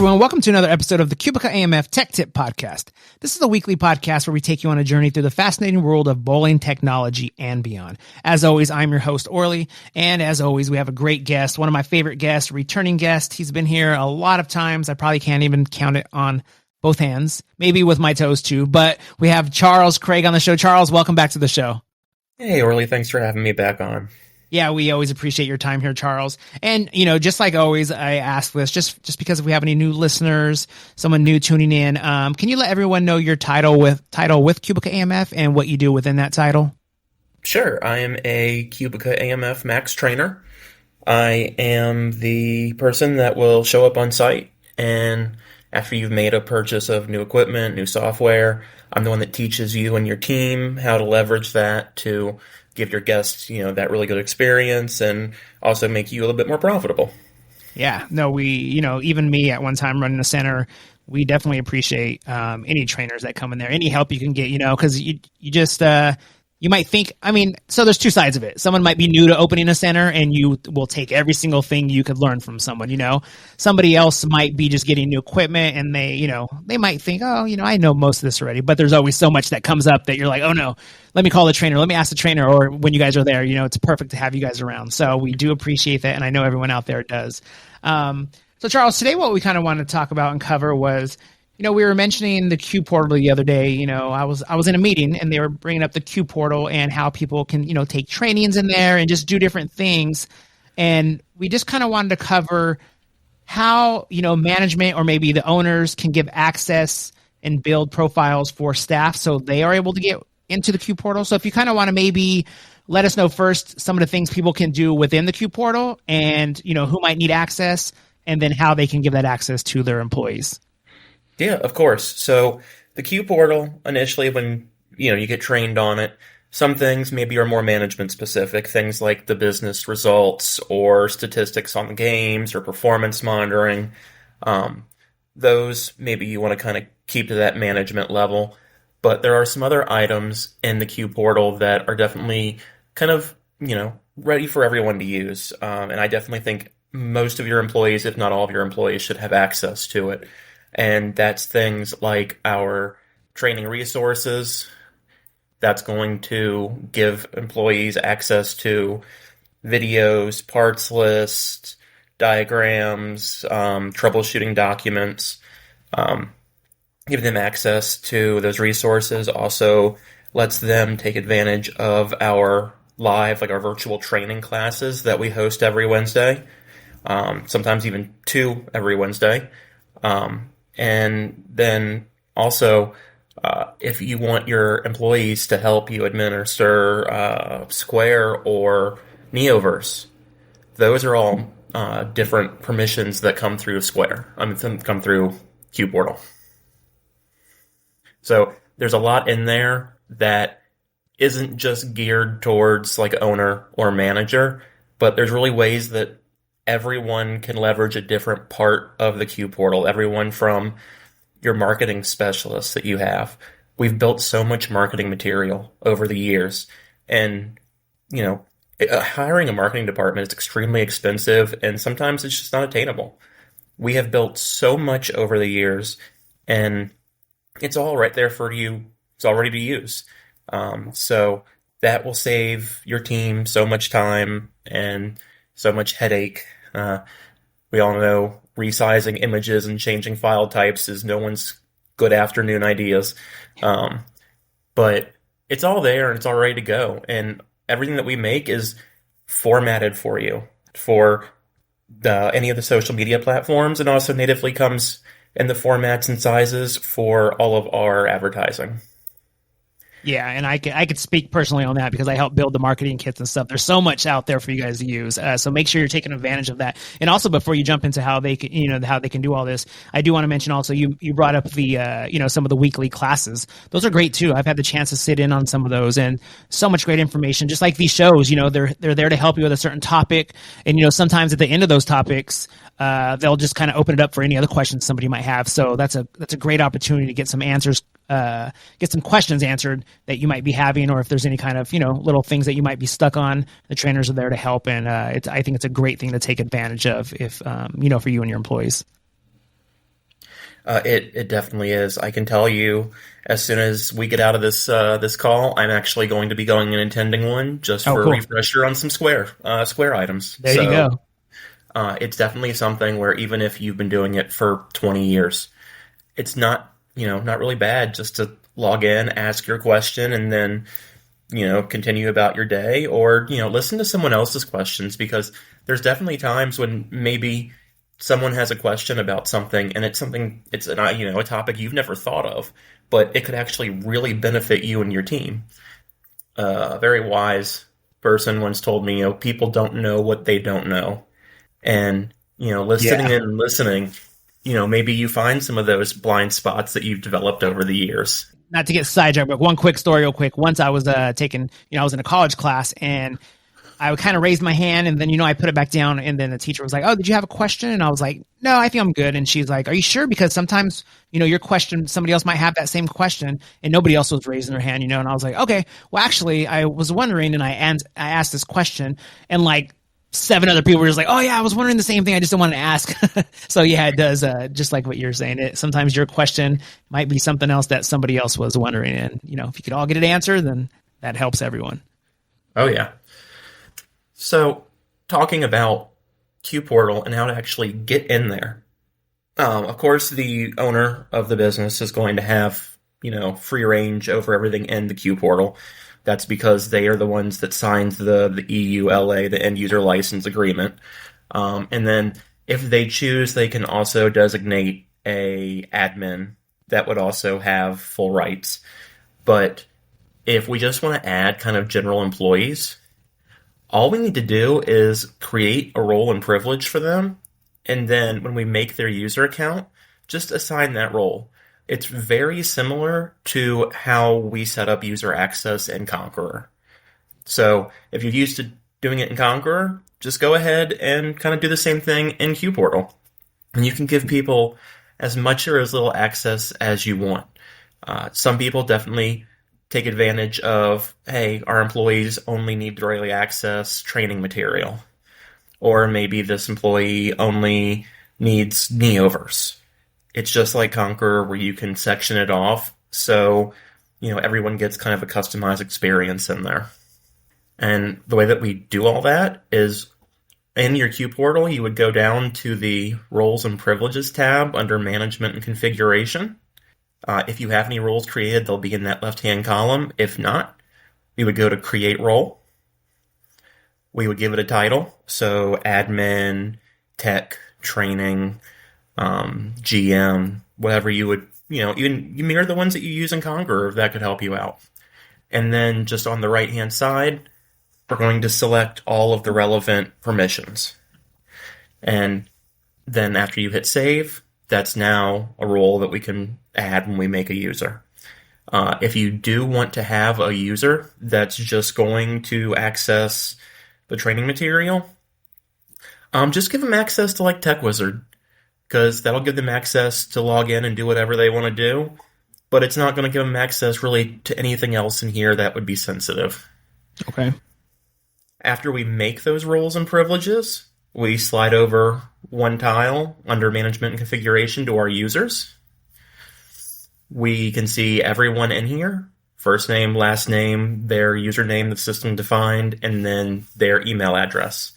everyone, welcome to another episode of the Cubica AMF Tech Tip Podcast. This is a weekly podcast where we take you on a journey through the fascinating world of bowling technology and beyond. As always, I'm your host, Orly, and as always, we have a great guest, one of my favorite guests, returning guest. He's been here a lot of times. I probably can't even count it on both hands, maybe with my toes too, but we have Charles Craig on the show. Charles, welcome back to the show. Hey, Orly, thanks for having me back on. Yeah, we always appreciate your time here, Charles. And, you know, just like always, I ask this just because if we have any new listeners, someone new tuning in, can you let everyone know your title with Cubica AMF and what you do within that title? Sure. I am a Cubica AMF Max trainer. I am the person that will show up on site, and after you've made a purchase of new equipment, new software, I'm the one that teaches you and your team how to leverage that to give your guests, that really good experience and also make you a little bit more profitable. Yeah, no, even me at one time running a center, we definitely appreciate any trainers that come in there, any help you can get, because you just, you might think, so there's two sides of it. Someone might be new to opening a center and you will take every single thing you could learn from someone, Somebody else might be just getting new equipment and they might think, I know most of this already, but there's always so much that comes up that you're like, oh no, let me call the trainer. Let me ask the trainer. Or when you guys are there, it's perfect to have you guys around. So we do appreciate that. And I know everyone out there does. So Charles, today what we kind of wanted to talk about and cover was, we were mentioning the Q portal the other day. I was in a meeting and they were bringing up the Q portal and how people can, take trainings in there and just do different things. And we just kind of wanted to cover how, management or maybe the owners can give access and build profiles for staff so they are able to get into the Q portal. So if you kind of want to maybe let us know first some of the things people can do within the Q portal and, who might need access and then how they can give that access to their employees. Yeah, of course. So the Q portal, initially when, you get trained on it, some things maybe are more management specific, things like the business results or statistics on the games or performance monitoring. Those maybe you want to kind of keep to that management level. But there are some other items in the Q portal that are definitely kind of, ready for everyone to use. And I definitely think most of your employees, if not all of your employees, should have access to it. And that's things like our training resources. That's going to give employees access to videos, parts lists, diagrams, troubleshooting documents. Give them access to those resources also lets them take advantage of our live, our virtual training classes that we host every Wednesday, sometimes even 2 every Wednesday. And then also, if you want your employees to help you administer Square or Neoverse, those are all different permissions that come through Square. Come through Q portal. So there's a lot in there that isn't just geared towards owner or manager, but there's really ways that everyone can leverage a different part of the Q portal, everyone from your marketing specialists that you have. We've built so much marketing material over the years, and, hiring a marketing department is extremely expensive, and sometimes it's just not attainable. We have built so much over the years, and it's all right there for you. It's all ready to use. So that will save your team so much time and so much headache. We all know resizing images and changing file types is no one's good afternoon ideas. But it's all there and it's all ready to go. And everything that we make is formatted for you for any of the social media platforms, and also natively comes in the formats and sizes for all of our advertising. Yeah, and I could speak personally on that because I help build the marketing kits and stuff. There's so much out there for you guys to use. So make sure you're taking advantage of that. And also, before you jump into how they can, how they can do all this, I do want to mention also you brought up the some of the weekly classes. Those are great too. I've had the chance to sit in on some of those, and so much great information. Just like these shows, they're there to help you with a certain topic, and sometimes at the end of those topics, they'll just kind of open it up for any other questions somebody might have. So that's a great opportunity to get some answers. Get some questions answered that you might be having, or if there's any kind of, little things that you might be stuck on, the trainers are there to help. And I think it's a great thing to take advantage of if, for you and your employees. It definitely is. I can tell you, as soon as we get out of this call, I'm actually going to be going and attending one just Oh, for a cool. refresher on some Square items. There you So go. it's definitely something where even if you've been doing it for 20 years, it's not not really bad just to log in, ask your question, and then continue about your day, or listen to someone else's questions, because there's definitely times when maybe someone has a question about something, and it's a topic you've never thought of, but it could actually really benefit you and your team. A very wise person once told me, people don't know what they don't know. And, listening Yeah. and listening, maybe you find some of those blind spots that you've developed over the years. Not to get sidetracked, but one quick story real quick. Once I was I was in a college class, and I would kind of raise my hand, and then, I put it back down, and then the teacher was like, "Oh, did you have a question?" And I was like, "No, I think I'm good." And she's like, "Are you sure? Because sometimes, your question, somebody else might have that same question," and nobody else was raising their hand, and I was like, "Okay, well, actually, I was wondering," and I asked this question, and like 7 other people were just like, "Oh yeah, I was wondering the same thing. I just don't want to ask." So yeah, it does. Just like what you're saying, sometimes your question might be something else that somebody else was wondering, and if you could all get it answered, then that helps everyone. Oh, yeah. So, talking about Q Portal and how to actually get in there. Of course, the owner of the business is going to have, free range over everything in the Q Portal. That's because they are the ones that signed the EULA, the End User License Agreement. And then if they choose, they can also designate a admin that would also have full rights. But if we just want to add kind of general employees, all we need to do is create a role and privilege for them, and then when we make their user account, just assign that role. It's very similar to how we set up user access in Conqueror. So if you're used to doing it in Conqueror, just go ahead and kind of do the same thing in QPortal. And you can give people as much or as little access as you want. Some people definitely take advantage of, hey, our employees only need to really access training material. Or maybe this employee only needs Neoverse. It's just like Conqueror where you can section it off so, everyone gets kind of a customized experience in there. And the way that we do all that is in your Q portal, you would go down to the Roles and Privileges tab under Management and Configuration. If you have any roles created, they'll be in that left-hand column. If not, we would go to Create Role. We would give it a title, so Admin, Tech, Training, GM, whatever you would, even you mirror the ones that you use in Conqueror if that could help you out. And then just on the right-hand side, we're going to select all of the relevant permissions. And then after you hit Save, that's now a role that we can add when we make a user. If you do want to have a user that's just going to access the training material, just give them access to like TechWizard, because that'll give them access to log in and do whatever they want to do, but it's not going to give them access really to anything else in here that would be sensitive. Okay. After we make those roles and privileges, we slide over one tile under Management and Configuration to our users. We can see everyone in here, first name, last name, their username the system defined, and then their email address.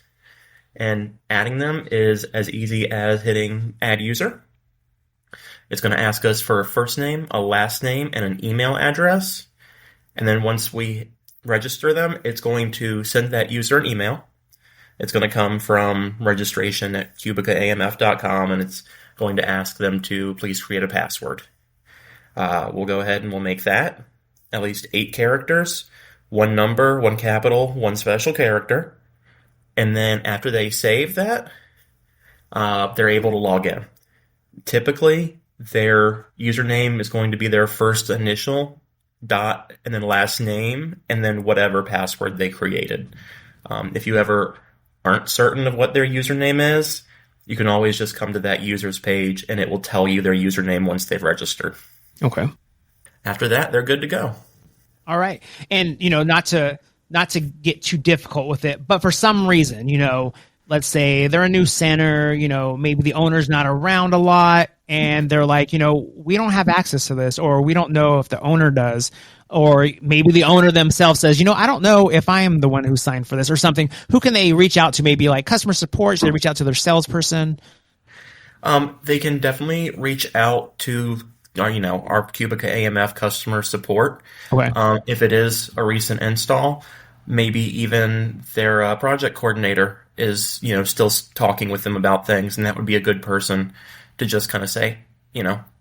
And adding them is as easy as hitting Add User. It's going to ask us for a first name, a last name, and an email address. And then once we register them, it's going to send that user an email. It's going to come from registration@cubicaamf.com, and it's going to ask them to please create a password. We'll go ahead and we'll make that at least 8 characters, 1 number, 1 capital, 1 special character. And then after they save that, they're able to log in. Typically, their username is going to be their first initial, dot, and then last name, and then whatever password they created. If you ever aren't certain of what their username is, you can always just come to that user's page, and it will tell you their username once they've registered. Okay. After that, they're good to go. All right. And, not to get too difficult with it, but for some reason, let's say they're a new center, maybe the owner's not around a lot and they're like, we don't have access to this, or we don't know if the owner does, or maybe the owner themselves says, I don't know if I am the one who signed for this or something. Who can they reach out to? Maybe like customer support? Should they reach out to their salesperson? They can definitely reach out to our Cubica AMF customer support. Okay. If it is a recent install, maybe even their project coordinator is still talking with them about things, and that would be a good person to just kind of say,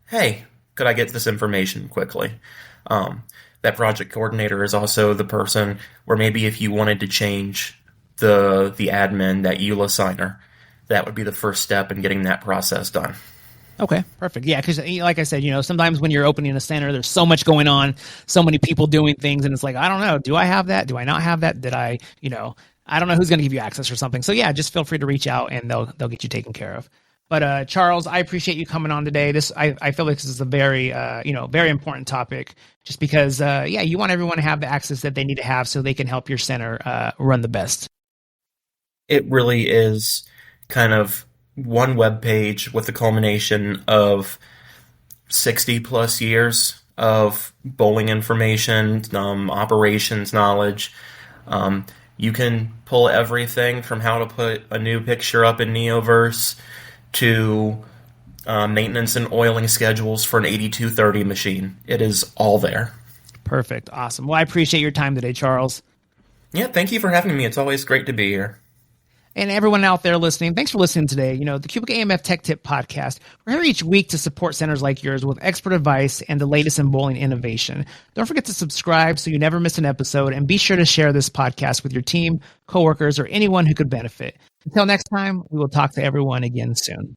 hey, could I get this information quickly? That project coordinator is also the person where maybe if you wanted to change the admin, that EULA signer, that would be the first step in getting that process done. Okay, perfect. Yeah, because like I said, sometimes when you're opening a center, there's so much going on, so many people doing things, and it's like, I don't know, do I have that? Do I not have that? Did I, I don't know who's going to give you access or something. So yeah, just feel free to reach out and they'll get you taken care of. But Charles, I appreciate you coming on today. I feel like this is a very very important topic, just because you want everyone to have the access that they need to have so they can help your center run the best. It really is kind of one web page with the culmination of 60 plus years of bowling information, operations knowledge. You can pull everything from how to put a new picture up in Neoverse to maintenance and oiling schedules for an 8230 machine. It is all there. Perfect. Awesome. Well, I appreciate your time today, Charles. Yeah, thank you for having me. It's always great to be here. And everyone out there listening, thanks for listening today. The Cubica AMF Tech Tip Podcast. We're here each week to support centers like yours with expert advice and the latest in bowling innovation. Don't forget to subscribe so you never miss an episode, and be sure to share this podcast with your team, coworkers, or anyone who could benefit. Until next time, we will talk to everyone again soon.